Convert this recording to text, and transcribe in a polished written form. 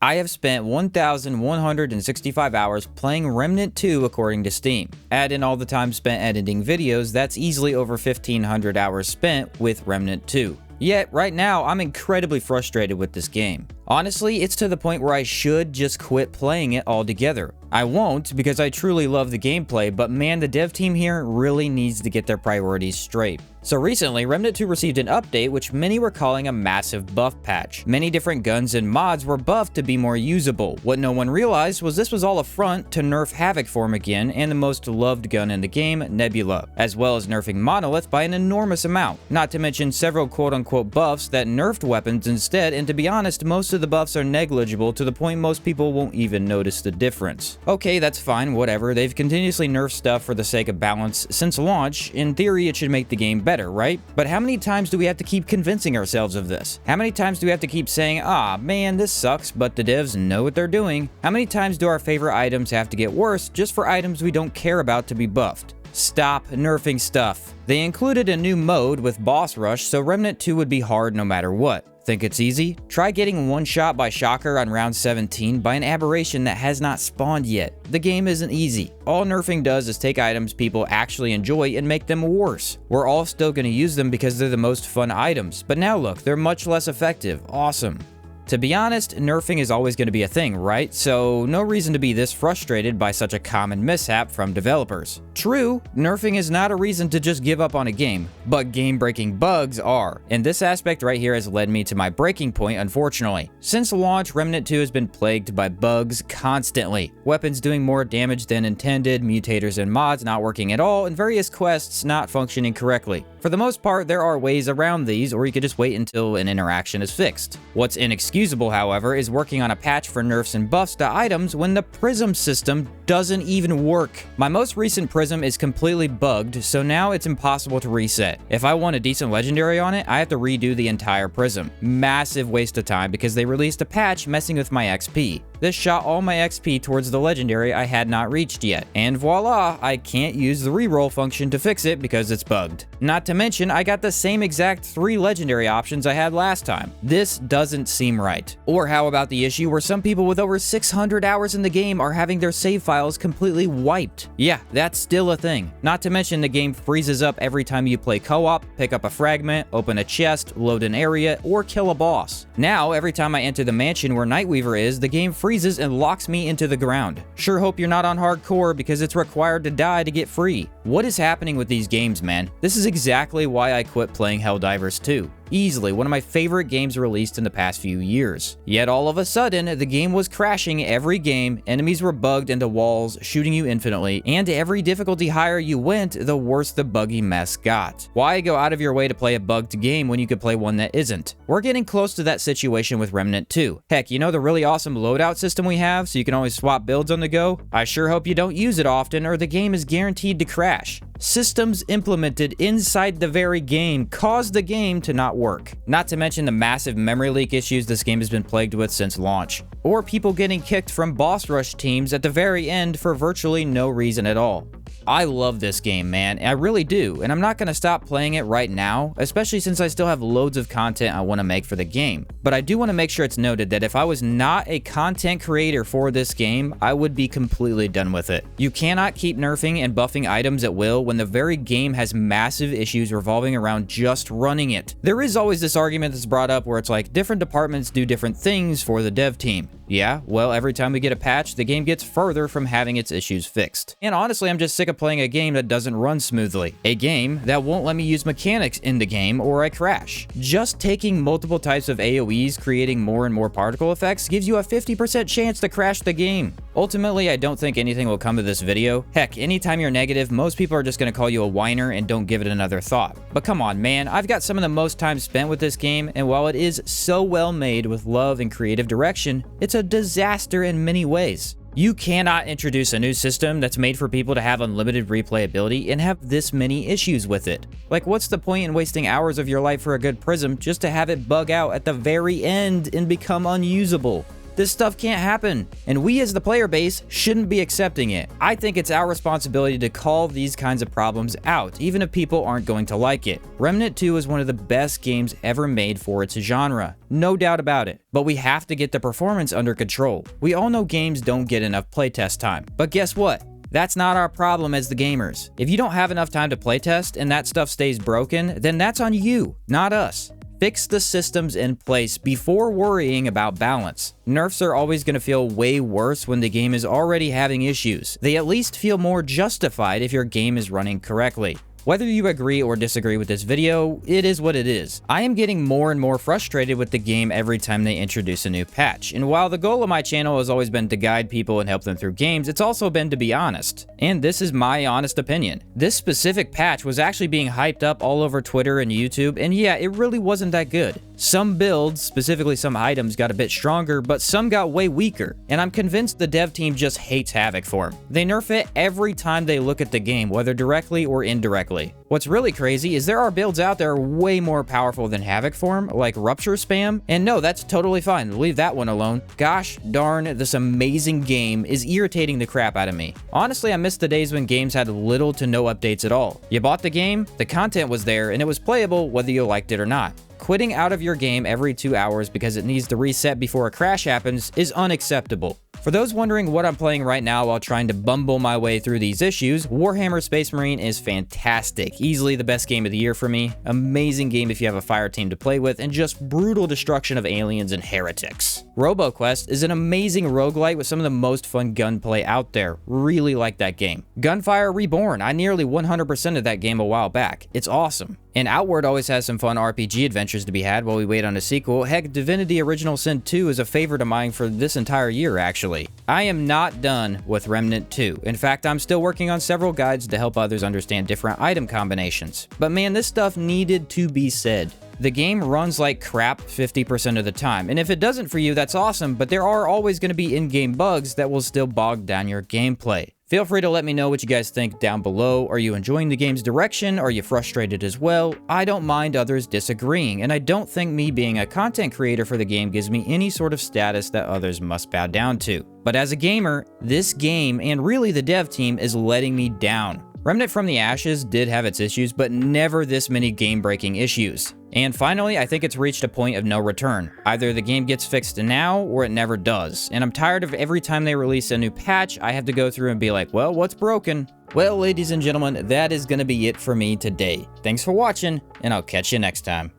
I have spent 1,165 hours playing Remnant 2 according to Steam. Add in all the time spent editing videos, that's easily over 1,500 hours spent with Remnant 2. Yet, right now, I'm incredibly frustrated with this game. Honestly, it's to the point where I should just quit playing it altogether. I won't because I truly love the gameplay, but man, the dev team here really needs to get their priorities straight. So recently, Remnant 2 received an update which many were calling a massive buff patch. Many different guns and mods were buffed to be more usable. What no one realized was this was all a front to nerf Havoc form again and the most loved gun in the game, Nebula, as well as nerfing Monolith by an enormous amount. Not to mention several quote-unquote buffs that nerfed weapons instead, and to be honest, most of the buffs are negligible to the point most people won't even notice the difference. Okay, that's fine, whatever. They've continuously nerfed stuff for the sake of balance since launch. In theory, it should make the game better, right? But how many times do we have to keep convincing ourselves of this? How many times do we have to keep saying, ah, man, this sucks, but the devs know what they're doing? How many times do our favorite items have to get worse just for items we don't care about to be buffed? Stop nerfing stuff. They included a new mode with boss rush, so Remnant 2 would be hard no matter what. Think it's easy? Try getting one shot by Shocker on round 17 by an aberration that has not spawned yet. The game isn't easy. All nerfing does is take items people actually enjoy and make them worse. We're all still going to use them because they're the most fun items, but now look, they're much less effective. Awesome. To be honest, nerfing is always going to be a thing, right? So no reason to be this frustrated by such a common mishap from developers. True, nerfing is not a reason to just give up on a game, but game-breaking bugs are. And this aspect right here has led me to my breaking point, unfortunately. Since launch, Remnant 2 has been plagued by bugs constantly. Weapons doing more damage than intended, mutators and mods not working at all, and various quests not functioning correctly. For the most part, there are ways around these, or you could just wait until an interaction is fixed. What's inexcusable, however, is working on a patch for nerfs and buffs to items when the prism system doesn't even work. My most recent prism is completely bugged, so now it's impossible to reset. If I want a decent legendary on it, I have to redo the entire prism. Massive waste of time because they released a patch messing with my XP. This shot all my XP towards the legendary I had not reached yet. And voila, I can't use the reroll function to fix it because it's bugged. Not to mention, I got the same exact 3 legendary options I had last time. This doesn't seem right. Or how about the issue where some people with over 600 hours in the game are having their save files completely wiped? Yeah, that's still a thing. Not to mention the game freezes up every time you play co-op, pick up a fragment, open a chest, load an area, or kill a boss. Now, every time I enter the mansion where Nightweaver is, the game freezes and locks me into the ground. Sure hope you're not on hardcore because it's required to die to get free. What is happening with these games, man? This is exactly why I quit playing Helldivers 2. Easily one of my favorite games released in the past few years. Yet all of a sudden, the game was crashing every game, enemies were bugged into walls, shooting you infinitely, and every difficulty higher you went, the worse the buggy mess got. Why go out of your way to play a bugged game when you could play one that isn't? We're getting close to that situation with Remnant 2. Heck, you know the really awesome loadout system we have so you can always swap builds on the go? I sure hope you don't use it often or the game is guaranteed to crash. Systems implemented inside the very game cause the game to not work. Not to mention the massive memory leak issues this game has been plagued with since launch. Or people getting kicked from boss rush teams at the very end for virtually no reason at all. I love this game, man. I really do, and I'm not going to stop playing it right now, especially since I still have loads of content I want to make for the game. But I do want to make sure it's noted that if I was not a content creator for this game, I would be completely done with it. You cannot keep nerfing and buffing items at will when the very game has massive issues revolving around just running it. There is always this argument that's brought up where it's like different departments do different things for the dev team. Yeah, well, every time we get a patch, the game gets further from having its issues fixed. And honestly, I'm just sick of playing a game that doesn't run smoothly. A game that won't let me use mechanics in the game or I crash. Just taking multiple types of AoEs, creating more and more particle effects, gives you a 50% chance to crash the game. Ultimately, I don't think anything will come of this video. Heck, anytime you're negative, most people are just going to call you a whiner and don't give it another thought. But come on, man, I've got some of the most time spent with this game, and while it is so well made with love and creative direction, it's a disaster in many ways. You cannot introduce a new system that's made for people to have unlimited replayability and have this many issues with it. Like, what's the point in wasting hours of your life for a good prism just to have it bug out at the very end and become unusable? This stuff can't happen, and we as the player base shouldn't be accepting it. I think it's our responsibility to call these kinds of problems out, even if people aren't going to like it. Remnant 2 is one of the best games ever made for its genre, no doubt about it. But we have to get the performance under control. We all know games don't get enough playtest time, but guess what? That's not our problem as the gamers. If you don't have enough time to playtest and that stuff stays broken, then that's on you, not us. Fix the systems in place before worrying about balance. Nerfs are always going to feel way worse when the game is already having issues. They at least feel more justified if your game is running correctly. Whether you agree or disagree with this video, it is what it is. I am getting more and more frustrated with the game every time they introduce a new patch, and while the goal of my channel has always been to guide people and help them through games, it's also been to be honest. And this is my honest opinion. This specific patch was actually being hyped up all over Twitter and YouTube, and yeah, it really wasn't that good. Some builds, specifically some items, got a bit stronger, but some got way weaker, and I'm convinced the dev team just hates Havoc form. They nerf it every time they look at the game, whether directly or indirectly. What's really crazy is there are builds out there way more powerful than Havoc form, like Rupture Spam, and no, that's totally fine, leave that one alone. Gosh darn, this amazing game is irritating the crap out of me. Honestly, I miss the days when games had little to no updates at all. You bought the game, the content was there, and it was playable whether you liked it or not. Quitting out of your game every 2 hours because it needs to reset before a crash happens is unacceptable. For those wondering what I'm playing right now while trying to bumble my way through these issues, Warhammer Space Marine is fantastic. Easily the best game of the year for me. Amazing game if you have a fire team to play with, and just brutal destruction of aliens and heretics. RoboQuest is an amazing roguelite with some of the most fun gunplay out there. Really like that game. Gunfire Reborn, I nearly 100%ed that game a while back. It's awesome. And Outward always has some fun RPG adventures to be had while we wait on a sequel. Heck, Divinity Original Sin 2 is a favorite of mine for this entire year, actually. I am not done with Remnant 2. In fact, I'm still working on several guides to help others understand different item combinations. But man, this stuff needed to be said. The game runs like crap 50% of the time, and if it doesn't for you, that's awesome, but there are always going to be in-game bugs that will still bog down your gameplay. Feel free to let me know what you guys think down below. Are you enjoying the game's direction? Are you frustrated as well? I don't mind others disagreeing, and I don't think me being a content creator for the game gives me any sort of status that others must bow down to. But as a gamer, this game, and really the dev team, is letting me down. Remnant from the Ashes did have its issues, but never this many game-breaking issues. And finally, I think it's reached a point of no return. Either the game gets fixed now, or it never does. And I'm tired of every time they release a new patch, I have to go through and be like, well, what's broken? Well, ladies and gentlemen, that is going to be it for me today. Thanks for watching, and I'll catch you next time.